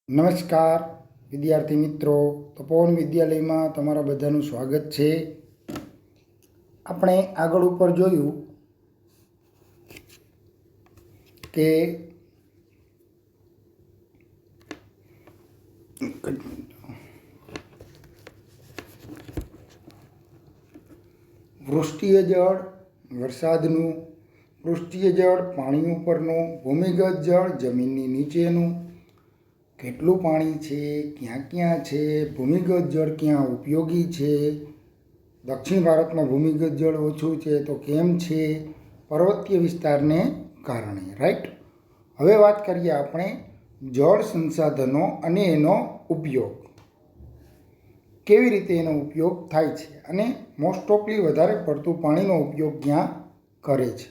નમસ્કાર વિદ્યાર્થી મિત્રો, તપોવન વિદ્યાલયમાં તમારા બધાનું સ્વાગત છે. આપણે આગળ ઉપર જોયું કે વૃષ્ટિય જળ વરસાદનું, પૃષ્ઠીય જળ પાણી ઉપરનું, ભૂમિગત જળ જમીનની નીચેનું, કેટલું પાણી છે, ક્યાં ક્યાં છે, ભૂમિગત જળ ક્યાં ઉપયોગી છે, દક્ષિણ ભારતમાં ભૂમિગત જળ ઓછું છે તો કેમ છે, પર્વતીય વિસ્તારને કારણે. રાઈટ. હવે વાત કરીએ આપણે જળ સંસાધનો અને એનો ઉપયોગ, કેવી રીતે એનો ઉપયોગ થાય છે અને મોસ્ટ ઓફલી વધારે પડતું પાણીનો ઉપયોગ ક્યાં કરે છે.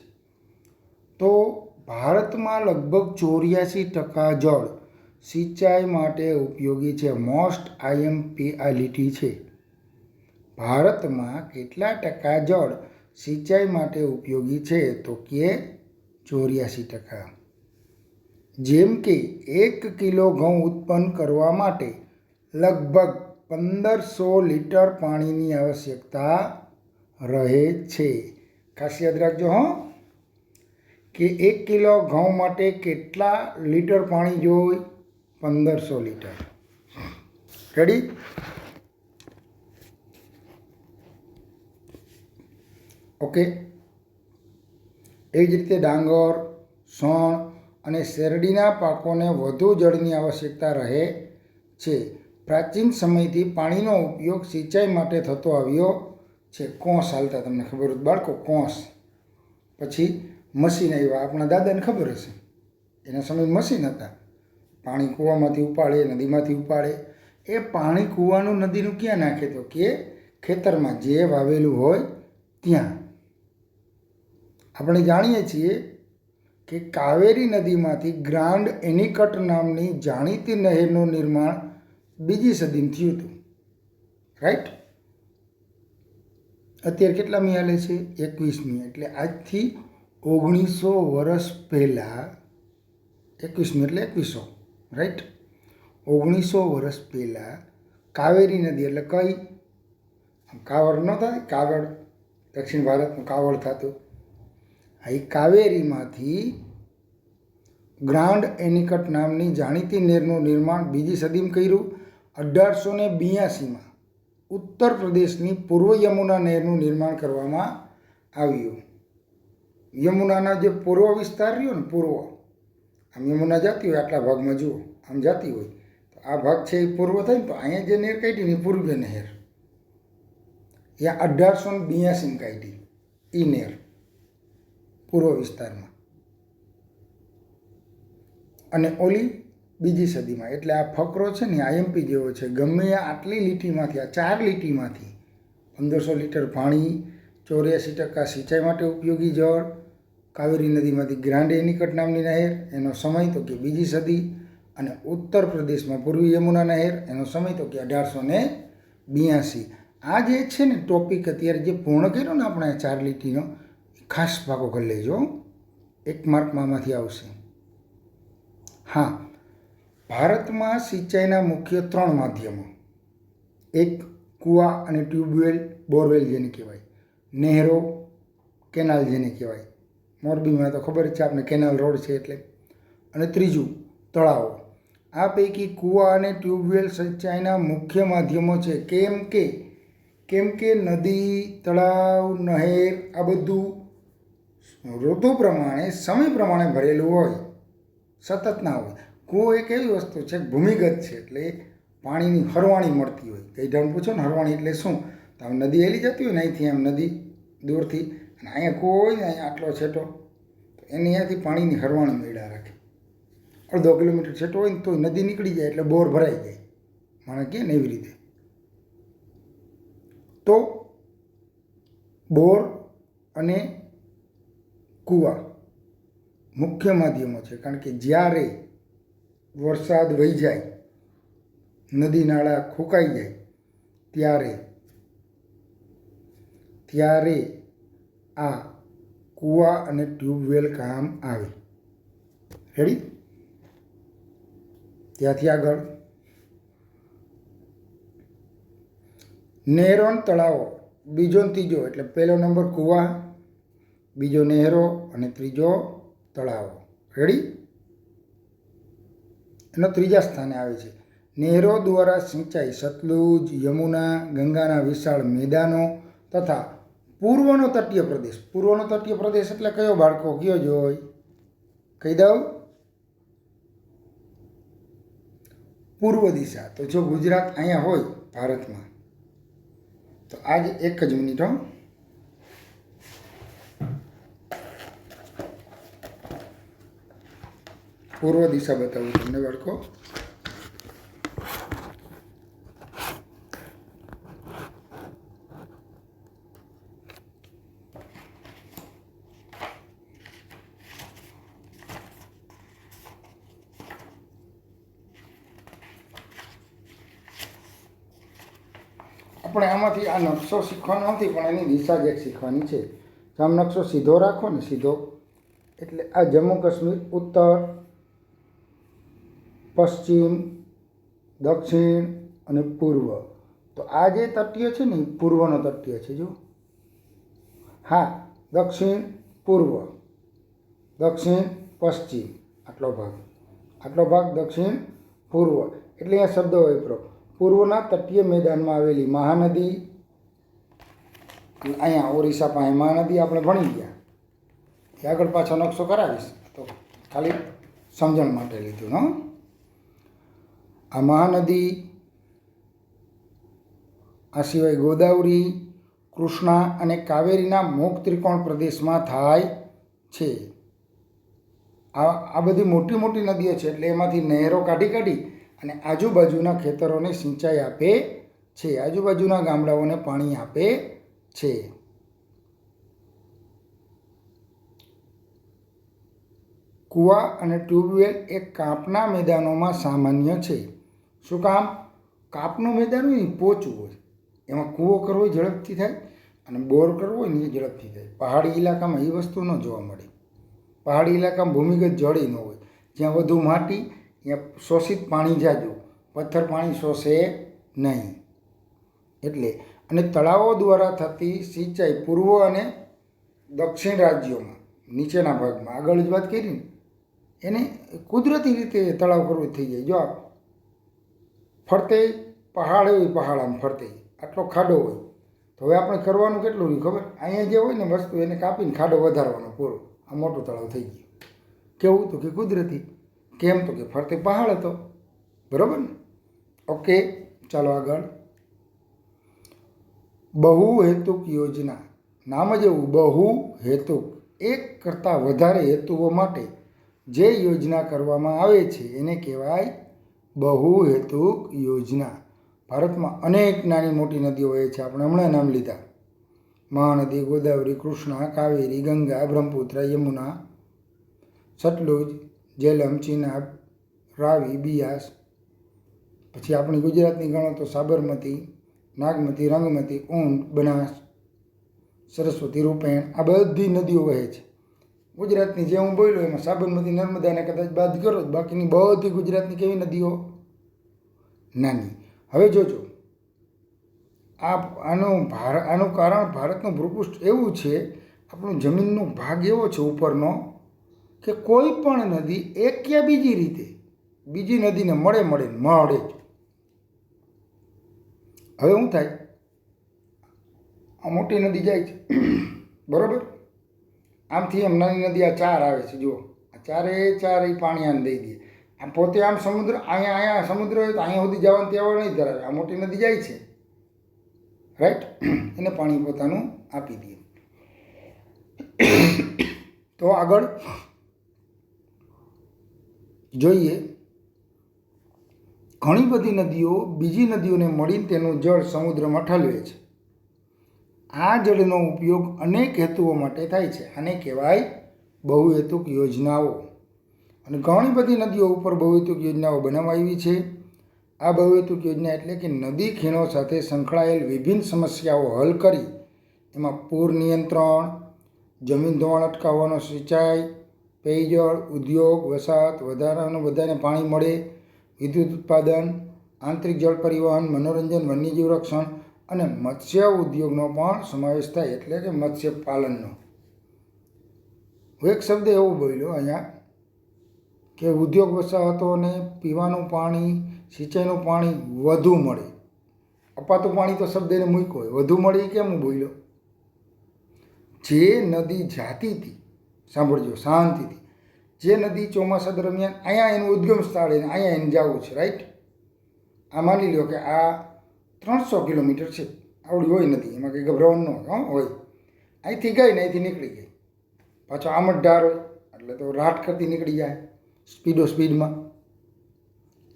તો ભારતમાં લગભગ 84% જળ સિંચાઈ માટે ઉપયોગી છે. મોસ્ટ આઈએમપી આ લીટી છે. ભારતમાં કેટલા ટકા જળ સિંચાઈ માટે ઉપયોગી છે? તો કે 84%. જેમ કે 1 કિલો ઘઉં ઉત્પન્ન કરવા માટે લગભગ 1500 લીટર પાણીની આવશ્યકતા રહે છે. ખાસ યાદ રાખજો હો કે 1 કિલો ઘઉં માટે કેટલા લીટર પાણી જોઈએ? 1500 લીટર. રેડી? ઓકે. એવી જ રીતે ડાંગર, સણ અને શેરડીના પાકોને વધુ જળની આવશ્યકતા રહે છે. પ્રાચીન સમયથી પાણીનો ઉપયોગ સિંચાઈ માટે થતો આવ્યો છે. કોંસ હાલતા, તમને ખબર હોય બાળકો, કોંસ. પછી મશીન આવ્યા, આપણા દાદાને ખબર હશે, એના સમય મશીન હતા. પાણી કૂવામાંથી ઉપાડે, નદીમાંથી ઉપાડે. એ પાણી કૂવાનું નદીનું ક્યાં નાખે? તો કે ખેતરમાં, જે વાવેલું હોય ત્યાં. આપણે જાણીએ છીએ કે કાવેરી નદીમાંથી ગ્રાન્ડ એનિકટ નામની જાણીતી નહેરનું નિર્માણ 2જી સદીમાં થયું હતું. રાઈટ? અત્યારે કેટલામી હાલે છે? 21મી. એટલે આજથી 1900 વર્ષ પહેલાં, 21મી એટલે 2100. રાઈટ? 1900 વર્ષ પહેલાં કાવેરી નદી, એટલે કઈ? કાવડ ન થાય, કાગળ, દક્ષિણ ભારતનું કાવડ થતું. એ કાવેરીમાંથી ગ્રાન્ડ એનિકટ નામની જાણીતી નહેરનું નિર્માણ 2જી સદીમાં કર્યું. 1882માં ઉત્તર પ્રદેશની પૂર્વ યમુના નહેરનું નિર્માણ કરવામાં આવ્યું. યમુનાના જે પૂર્વ વિસ્તાર રહ્યો ને, પૂર્વ, આમ યમુના જતી હોય આટલા ભાગમાં જુઓ, આમ જતી હોય તો આ ભાગ છે એ પૂર્વ થાય ને, તો અહીંયા જે નહેર કાઢી ને પૂર્વીય નહેર, ત્યાં 1882માં કાઢી એ નહેર પૂર્વ વિસ્તારમાં. અને ઓલી 2જી સદીમાં. એટલે આ ફકરો છે ને આઈએમપી જેવો છે. ગમે આટલી લીટીમાંથી, આ 4 લીટીમાંથી 1500 લીટર પાણી, 84% સિંચાઈ માટે ઉપયોગી જળ, કાવેરી નદીમાંથી ગ્રાન્ડ એનિકટ નામની નહેર, એનો સમય તો કે 2જી સદી, અને ઉત્તર પ્રદેશમાં પૂર્વી યમુના નહેર, એનો સમય તો કે 1882. આ જે છે ને ટોપિક અત્યારે જે પૂર્ણ કર્યો ને આપણે 4 લીટીનો, ખાસ ભાગો કરી લેજો, 1 માર્કમાં આમાંથી આવશે. હા, ભારતમાં સિંચાઈના મુખ્ય 3 માધ્યમો, એક કૂવા અને ટ્યુબવેલ, બોરવેલ જેને કહેવાય, નહેરો, કેનાલ જેને કહેવાય. મોરબીમાં તો ખબર જ છે આપણે, કેનાલ રોડ છે એટલે. અને ત્રીજું તળાવો. આ પૈકી કૂવા અને ટ્યુબવેલ સિંચાઈના મુખ્ય માધ્યમો છે. કેમ કે નદી, તળાવ, નહેર આ બધું ઋતુ પ્રમાણે, સમય પ્રમાણે ભરેલું હોય, સતત ના હોય. કૂવો એક એવી વસ્તુ છે, ભૂમિગત છે, એટલે પાણીની હરવાણી મળતી હોય. કઈ ઢાળ પૂછો ને, હરવાણી એટલે શું? તો આમ નદી હેલી જતી હોય ને અહીંથી, આમ નદી દૂરથી, અને અહીંયા કૂવો હોય ને, અહીંયા આટલો છેટો, તો એની અહીંયાથી પાણીની હરવાણી મળ્યા રાખે. અડધો કિલોમીટર છેટો હોય ને તો નદી નીકળી જાય એટલે બોર ભરાઈ જાય, માણે કે ને એવી રીતે. તો બોર અને કૂવા મુખ્ય માધ્યમો છે. કારણ કે જ્યારે વરસાદ વહી જાય, નદી નાળા ફૂંકાઈ જાય, ત્યારે આ કૂવા અને ટ્યુબવેલ કામ આવે. રેડી? ત્યાંથી આગળ નહેરો અને તળાવો, બીજો ને ત્રીજો, એટલે પહેલો નંબર કૂવા, બીજો નહેરો અને ત્રીજો તળાવો. રેડી? એનો ત્રીજા સ્થાને આવે છે. નહેરો દ્વારા સિંચાઈ સતલુજ, યમુના, ગંગાના વિશાળ મેદાનો તથા પૂર્વનો તટીય પ્રદેશ. પૂર્વનો તટીય પ્રદેશ એટલે કયો બાળકો? કયો જોઈ? કહી દઉં, પૂર્વ દિશા. તો જો ગુજરાત અહીંયા હોય ભારતમાં, તો આજે એક જ મિનિટ હો. પૂર્વ દિશા બતાવું તમને બાળકો. આપણે આમાંથી આ નકશો શીખવાનો નથી, પણ એની દિશા જ એક શીખવાની છે. જો આમ નકશો સીધો રાખો ને, સીધો, એટલે આ જમ્મુ કાશ્મીર ઉત્તર, પશ્ચિમ, દક્ષિણ અને પૂર્વ. તો આ જે તટીય છે ને, પૂર્વનો તટીય છે. જો હા, દક્ષિણ પૂર્વ, દક્ષિણ પશ્ચિમ, આટલો ભાગ દક્ષિણ પૂર્વ. એટલે અહીંયા શબ્દ વાપરો. પૂર્વના તટીય મેદાનમાં આવેલી મહાનદી, અહીંયા ઓરિસ્સા પાસે મહાનદી આપણે ભણી ગયા. એ આગળ પાછો નકશો કરાવીશ, તો ખાલી સમજણ માટે લીધું. ન આ મહાનદી, આ સિવાય ગોદાવરી, કૃષ્ણા અને કાવેરીના મુખ ત્રિકોણ પ્રદેશમાં થાય છે. આ બધી મોટી મોટી નદીઓ છે, એટલે એમાંથી નહેરો કાઢી અને આજુબાજુના ખેતરોને સિંચાઈ આપે છે, આજુબાજુના ગામડાઓને પાણી આપે છે. કૂવા અને ટ્યુબવેલ એ કાપના મેદાનોમાં સામાન્ય છે. શું કામ? કાપનું મેદાન હોય ને, પોચું હોય, એમાં કૂવો કરવો હોય ઝડપથી થાય, અને બોર કરવો હોય ને એ ઝડપથી થાય. પહાડી ઇલાકામાં એ વસ્તુ ન જોવા મળે. પહાડી ઇલાકામાં ભૂમિગત જળ ન હોય. જ્યાં વધુ માટી, ત્યાં શોષિત પાણી જાજુ, પથ્થર પાણી શોષે નહીં. એટલે અને તળાવો દ્વારા થતી સિંચાઈ પૂર્વ અને દક્ષિણ રાજ્યોમાં, નીચેના ભાગમાં, આગળ જ વાત કરી ને, એને કુદરતી રીતે તળાવ કરવું થઈ જાય. જો ફરતે પહાડ હોય, પહાડ આમ ફરતે આટલો ખાડો હોય, તો હવે આપણે કરવાનું કેટલું રહ્યું ખબર? અહીંયા જે હોય ને વસ્તુ, એને કાપીને ખાડો વધારવાનો પૂરો. આ મોટું તળાવ થઈ ગયું. કેવું? તો કે કુદરતી. કેમ? તો કે ફરતે પહાડ હતો. બરાબર ને? ઓકે, ચાલો આગળ. બહુહેતુક યોજના. નામ જ એવું, બહુહેતુક, એક કરતાં વધારે હેતુઓ માટે જે યોજના કરવામાં આવે છે એને કહેવાય બહુહેતુક યોજના. ભારતમાં અનેક નાની મોટી નદીઓ વહે છે. આપણે હમણાં નામ લીધા: મહાનદી, ગોદાવરી, કૃષ્ણા, કાવેરી, ગંગા, બ્રહ્મપુત્ર, યમુના, સતલુજ, જેલમ, ચિનાબ, રાવી, બિયાસ. પછી આપણી ગુજરાતની ગણો તો સાબરમતી, નાગમતી, રંગમતી, ઊંટ, બનાસ, સરસ્વતી, રૂપેણ. આ બધી નદીઓ વહે છે ગુજરાતની. જે હું બોલ્યો એમાં સાબરમતી, નર્મદાને કદાચ બાદ કરો, બાકીની બધી ગુજરાતની કેવી નદીઓ? નાની. હવે જોજો, આનું કારણ ભારતનું ભૂપૃષ્ઠ એવું છે, આપણું જમીનનો ભાગ એવો છે ઉપરનો, કે કોઈ પણ નદી એક યા બીજી રીતે બીજી નદીને મળે જ. હવે શું થાય? આ મોટી નદી જાય છે, બરાબર? આમથી એમ નાની નદી આ ચાર આવે છે. જુઓ, આ ચારે એ પાણી આને દઈ દે. આમ પોતે આમ સમુદ્ર, અહીંયા સમુદ્ર હોય તો અહીંયા સુધી જવાનું ત્યાં નહીં ધરાવે. આ મોટી નદી જાય છે, રાઈટ? એને પાણી પોતાનું આપી દે. તો આગળ જોઈએ, ઘણી બધી નદીઓ બીજી નદીઓને મળીને તેનું જળ સમુદ્રમાં ઠલવે છે. આ જળનો ઉપયોગ અનેક હેતુઓ માટે થાય છે. આને કહેવાય બહુહેતુક યોજનાઓ. અને ઘણી બધી નદીઓ ઉપર બહુહેતુક યોજનાઓ બનાવવામાં આવી છે. આ બહુહેતુક યોજના એટલે કે નદી ખીણો સાથે સંકળાયેલ વિભિન્ન સમસ્યાઓ હલ કરી એમાં પૂર નિયંત્રણ, જમીન ધોવાણ અટકાવવાનો, સિંચાઈ, પેયજળ, ઉદ્યોગ, વસાહત વધારાનું બધાને પાણી મળે, વિદ્યુત ઉત્પાદન, આંતરિક જળ પરિવહન, મનોરંજન, વન્યજીવ રક્ષણ અને મત્સ્ય ઉદ્યોગનો પણ સમાવેશ થાય, એટલે કે મત્સ્ય પાલનનો. હું એક શબ્દ એવો બોલ્યો અહીંયા કે ઉદ્યોગ વસાહતોને પીવાનું પાણી, સિંચાઈનું પાણી વધુ મળે. અપાતું પાણી તો શબ્દ એને મૂક્યો હોય, વધુ મળે એ કેમ હું બોલ્યો? જે નદી જાતી હતી, સાંભળજો શાંતિથી, જે નદી ચોમાસા દરમિયાન અહીંયા એનું ઉદ્ગમ સ્થળ એને અહીંયા એને જવું છે, રાઈટ? આ માની લો કે આ 300 કિલોમીટર છે, આવડી હોય નદી, એમાં કંઈ ગભરાવાનું ન હોય. અહીંથી ગઈ ને અહીંથી નીકળી ગઈ, પાછો આમ જ ઢાર હોય એટલે તો રાટ કરતી નીકળી જાય સ્પીડમાં.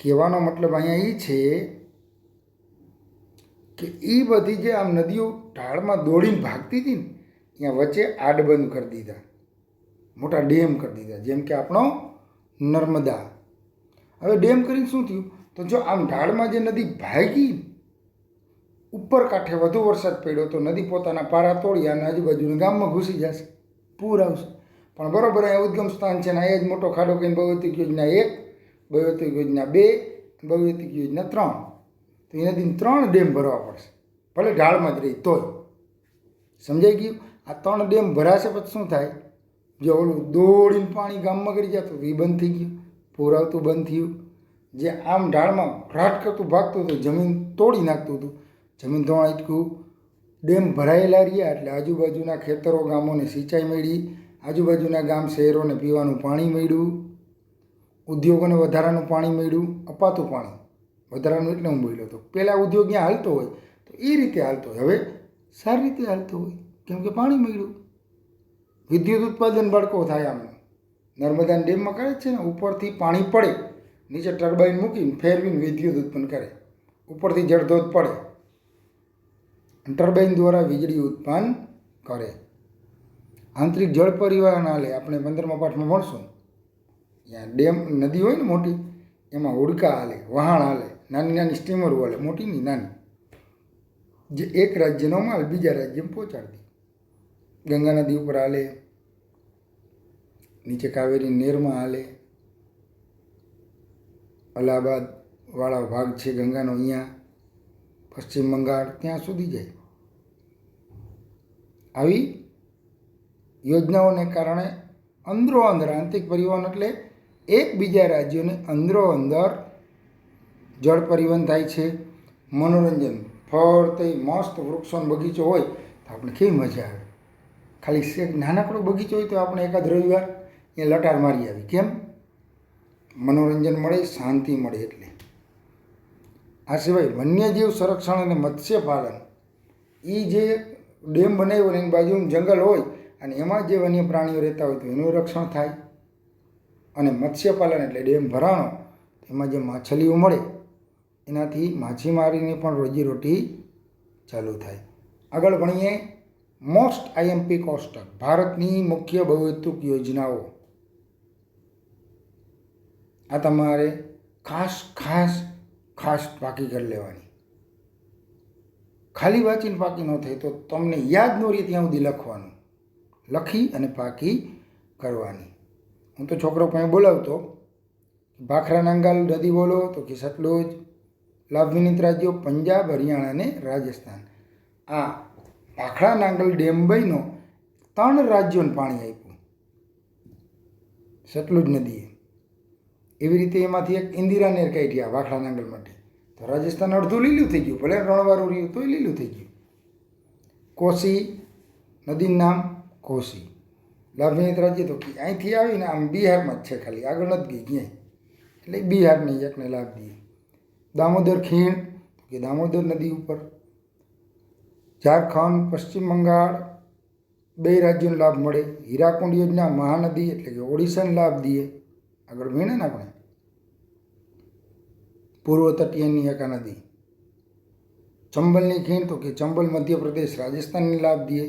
કહેવાનો મતલબ અહીંયા એ છે કે એ બધી જે આમ નદીઓ ઢાળમાં દોડીને ભાગતી હતી ને, ત્યાં વચ્ચે આડબંધ કરી દીધા, મોટા ડેમ કરી દીધા, જેમ કે આપણો નર્મદા. હવે ડેમ કરીને શું થયું? તો જો આમ ઢાળમાં જે નદી ભાગી, ઉપર કાંઠે વધુ વરસાદ પડ્યો તો નદી પોતાના પારા તોડી અને આજુબાજુના ગામમાં ઘૂસી જશે, પૂર આવશે. પણ બરાબર અહીંયા ઉદ્ગમ સ્થાન છે ને અહીંયા જ મોટો ખાડો કરીને ભૌતિક યોજના 1, ભૌતિક યોજના 2, ભૌતિક યોજના 3, તો એ નદીને 3 ડેમ ભરવા પડશે, ભલે ઢાળમાં જ રહી તોય. સમજાઈ ગયું? આ 3 ડેમ ભરાશે પછી શું થાય? જો ઓલું દોડીને પાણી ગામમાં ગળી જતું એ બંધ થઈ ગયું, પૂર આવતું બંધ થયું. જે આમ ઢાળમાં રાટ કરતું ભાગતું હતું, જમીન તોડી નાખતું હતું, જમીન ધોવાણ અટક્યું, ડેમ ભરાયેલા રહ્યા એટલે આજુબાજુના ખેતરો ગામોને સિંચાઈ મળી, આજુબાજુના ગામ શહેરોને પીવાનું પાણી મળ્યું, ઉદ્યોગોને વધારાનું પાણી મળ્યું, અપાતું પાણી વધારાનું. એટલે હું બોલ્યો હતો પહેલાં ઉદ્યોગ ત્યાં હાલતો હોય તો એ રીતે હાલતો હોય, હવે સારી રીતે હાલતો હોય કેમ કે પાણી મળ્યું. વિદ્યુત ઉત્પાદન બળકો થાય. આમ નર્મદાના ડેમમાં કરે છે ને, ઉપરથી પાણી પડે, નીચે ટર્બાઇન મૂકીને ફેરવીને વિદ્યુત ઉત્પન્ન કરે, ઉપરથી જળધોધ પડે, ટર્બાઇન દ્વારા વીજળી ઉત્પન્ન કરે. આંતરિક જળ પરિવહન હાલે, આપણે 15મા પાઠમાં ભણશું. ત્યાં ડેમ નદી હોય ને મોટી, એમાં હોડકા હાલે, વહાણ હાલે, નાની નાની સ્ટીમરો હાલે, મોટી ની નાની, જે એક રાજ્યનો માલ બીજા રાજ્યમાં પહોંચાડતી. ગંગા નદી ઉપર હાલે, નીચે કાવેરી નેરમાં હાલે, અલ્હાબાદ વાળા ભાગ છે ગંગાનો, અહીંયા પશ્ચિમ બંગાળ ત્યાં સુધી જાય. આવી યોજનાઓને કારણે અંદરો અંદર આંતરિક પરિવહન એટલે એકબીજા રાજ્યોને અંદરો અંદર જળ પરિવહન થાય છે. મનોરંજન, ફરતે મસ્ત વૃક્ષો બગીચો હોય તો આપણે કેવી મજા આવે. ખાલી નાનકડો બગીચો હોય તો આપણે એકાદ રવિવાર એ લટાર મારી આવી. કેમ? મનોરંજન મળે, શાંતિ મળે. એટલે આ સિવાય વન્યજીવ સંરક્ષણ અને મત્સ્ય પાલન, એ જે ડેમ બનાવ્યો એની બાજુમાં જંગલ હોય અને એમાં જે વન્ય પ્રાણીઓ રહેતા હોય તો એનું રક્ષણ થાય. અને મત્સ્યપાલન એટલે ડેમ ભરાણો, એમાં જે માછલીઓ મળે એનાથી માછીમારીની પણ રોજીરોટી ચાલુ થાય. આગળ ભણીએ મોસ્ટ આઈએમપી કોષ્ટક, ભારતની મુખ્ય બહુહેતુક યોજનાઓ. આ તમારે ખાસ પાકી કરી લેવાની. ખાલી વાંચીને પાકી ન થાય તો તમને યાદ ન રહે ત્યાં સુધી લખવાનું, લખી અને પાકી કરવાની. હું તો છોકરો પાસે બોલાવતો, ભાખરા નાંગલ નદી બોલો તો કે સતલુજ. લાભ વિનીત રાજ્યો પંજાબ, હરિયાણા અને રાજસ્થાન. આ ભાખરા નાંગલ ડેમ બન્યો, 3 રાજ્યોને પાણી આપ્યું સતલુજ નદીએ. એવી રીતે એમાંથી એક ઇન્દિરા નેર કાઢ્યા ભાખરા નાંગલ માટે, તો રાજસ્થાન અડધું લીલું થઈ ગયું, ભલે રણવારું રહ્યું તોય લીલું થઈ ગયું. કોસી નદીનું નામ કોસી. લાભ વિનીત રાજ્ય તો અહીંથી આવીને આમ બિહારમાં જ છે, ખાલી આગળ નથી ગઈ ક્યાંય, એટલે બિહારની એકને લાભ દઈએ. દામોદર ખીણ તો કે દામોદર નદી ઉપર. ઝારખંડ, પશ્ચિમ બંગાળ 2 રાજ્યોને લાભ મળે. હીરાકુંડ યોજના મહાનદી એટલે કે ઓડિશાને લાભ દઈએ. આગળ ભણે ને આપણે પૂર્વ તટીયની એકા નદી. ચંબલની ખીણ તો કે ચંબલ મધ્યપ્રદેશ, રાજસ્થાનને લાભ દઈએ.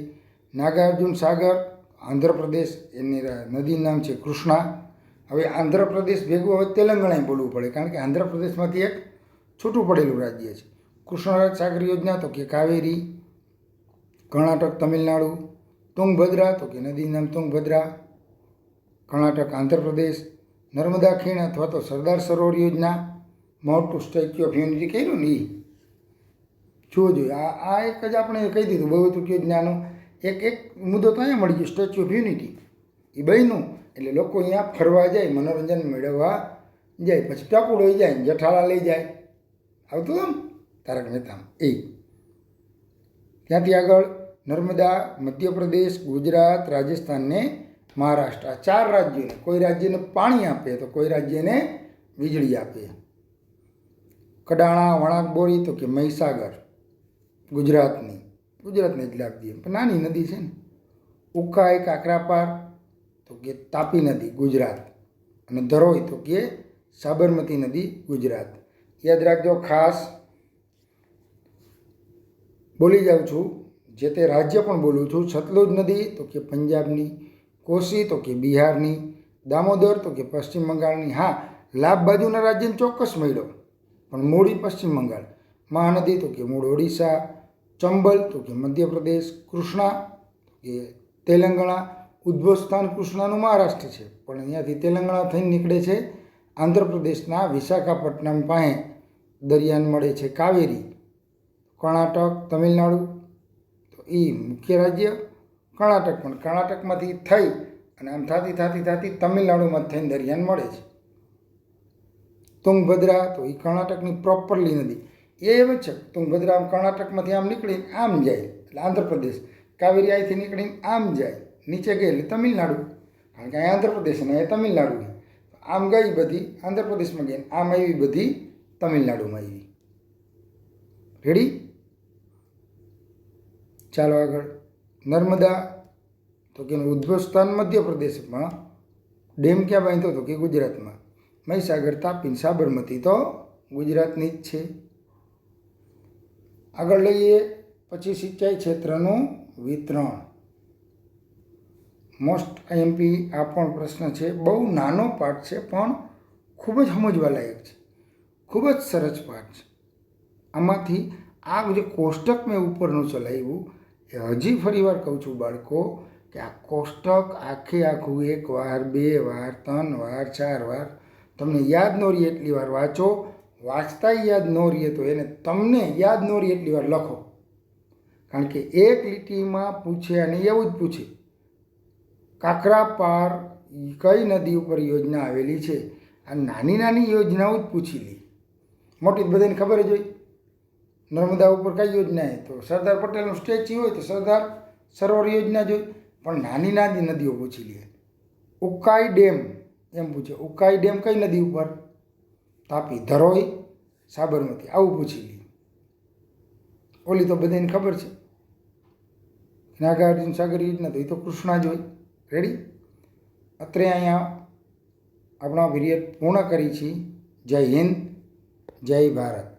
નાગાર્જુન સાગર આંધ્રપ્રદેશ, એની નદીનું નામ છે કૃષ્ણા. હવે આંધ્રપ્રદેશ ભેગું હવે તેલંગાણા બોલવું પડે, કારણ કે આંધ્રપ્રદેશમાંથી એક છૂટું પડેલું રાજ્ય છે. કૃષ્ણરાજ સાગર યોજના તો કે કાવેરી. કર્ણાટક, તમિલનાડુ. તુંગભદ્રા તો કે નદીનું નામ તુંગભદ્રા, કર્ણાટક, આંધ્રપ્રદેશ. નર્મદા ખીણ અથવા તો સરદાર સરોવર યોજના મોટું સ્ટેચ્યુ ઓફ યુનિટી કર્યું ને એ જોવો જોઈએ. આ એક જ આપણે કહી દીધું બહુવિધ યોજનાનો એક મુદ્દો તો અહીંયા મળી ગયો, સ્ટેચ્યુ ઓફ યુનિટી એ બન્યું એટલે લોકો અહીંયા ફરવા જાય, મનોરંજન મેળવવા જાય, પછી ટપુડો જાય ને જેઠાલાલ લઈ જાય, આવતું હતું ને તારક મહેતા એ. ત્યાંથી આગળ નર્મદા, મધ્યપ્રદેશ, ગુજરાત, રાજસ્થાન ને મહારાષ્ટ્ર, આ 4 રાજ્યોને, કોઈ રાજ્યને પાણી આપે તો કોઈ રાજ્યને વીજળી આપે. કડાણા, વણાક બોરી તો કે મહીસાગર ગુજરાતને જ લાભ દઈએ, પણ નાની નદી છે ને. ઉકાઈ, કાકરાપાર તો કે તાપી નદી ગુજરાત, અને ધરોઈ તો કે સાબરમતી નદી ગુજરાત. યાદ રાખજો, ખાસ બોલી જાઉં છું, જે તે રાજ્ય પણ બોલું છું. સતલુજ નદી તો કે પંજાબની, કોસી તો કે બિહારની, દામોદર તો કે પશ્ચિમ બંગાળની. હા, લાભ બાજુના રાજ્યને ચોક્કસ મળ્યો, પણ મૂળ પશ્ચિમ બંગાળ. મહાનદી તો કે મૂળ ઓડિશા, ચંબલ તો કે મધ્યપ્રદેશ, કૃષ્ણા તો કે તેલંગાણા. ઉદ્ભવ સ્થાન કૃષ્ણાનું મહારાષ્ટ્ર છે, પણ અહીંયાથી તેલંગાણા થઈને નીકળે છે આંધ્રપ્રદેશના વિશાખાપટ્ટનમ પાસે દરિયાને મળે છે કાવેરી. કર્ણાટક, તમિલનાડુ તો એ મુખ્ય રાજ્ય કર્ણાટક, પણ કર્ણાટકમાંથી થઈ અને આમ થતી તમિલનાડુમાં થઈને દરિયાને મળે છે. તુંગભદ્રા તો એ કર્ણાટકની પ્રોપરલી નદી, એમ જ છે. તુંગભદ્રા આમ કર્ણાટકમાંથી આમ નીકળીને આમ જાય એટલે આંધ્રપ્રદેશ, કાવેરી અહીંથી નીકળીને આમ જાય નીચે ગઈ એટલે તમિલનાડુ, કારણ કે અહીંયા આંધ્રપ્રદેશ અને અહીંયા તમિલનાડુ. આમ ગઈ બધી આંધ્રપ્રદેશમાં ગઈ, આમ આવી બધી તમિલનાડુમાં આવી. રેડી? ચાલો આગળ. નર્મદા તો કે ઉદ્ભવ સ્થાન મધ્યપ્રદેશમાં, ડેમ ક્યાં બાંધ્યો તો કે ગુજરાતમાં. મહીસાગર, તાપી, સાબરમતી તો ગુજરાતની જ છે. આગળ લઈએ પછી સિંચાઈ ક્ષેત્રનું વિતરણ. મોસ્ટ આઈએમપી આ પણ પ્રશ્ન છે. બહુ નાનો પાઠ છે પણ ખૂબ જ સમજવા લાયક છે, ખૂબ જ સરસ પાઠ છે. આમાંથી આ જે કોષ્ટક મેં ઉપરનું ચલાવ્યું એ હજી ફરી વાર કહું છું બાળકો, કે આ કોષ્ટક આખું 1 વાર, 2 વાર, 3 વાર, 4 વાર તમને યાદ ન રહે એટલી વાર વાંચો. વાંચતા યાદ ન રહે તો એને તમને યાદ ન રહે એટલી વાર લખો, કારણ કે એક લીટીમાં પૂછે અને એવું જ પૂછે, કાકરાપાર કઈ નદી ઉપર યોજના આવેલી છે. આ નાની નાની યોજનાઓ જ પૂછી લે, મોટી બધાને ખબર જ હોય. નર્મદા ઉપર કઈ યોજના છે તો સરદાર પટેલનું સ્ટેચ્યુ હોય તો સરદાર સરોવર યોજના જોઈ, પણ નાની નાની નદીઓ પૂછી લે. ઉકાઈ ડેમ એમ પૂછે, ઉકાઈ ડેમ કઈ નદી ઉપર? તાપી. ધરોઈ, સાબરમતી, આવું પૂછી લે. ઓલી તો બધાને ખબર છે, નાગાર્જુન સાગર યોજના તો એ તો કૃષ્ણા જ હોય. રેડી? અત્રે અહીંયા આપણા પીરિયડ પૂર્ણ કરી છીએ. જય હિન્દ, જય ભારત.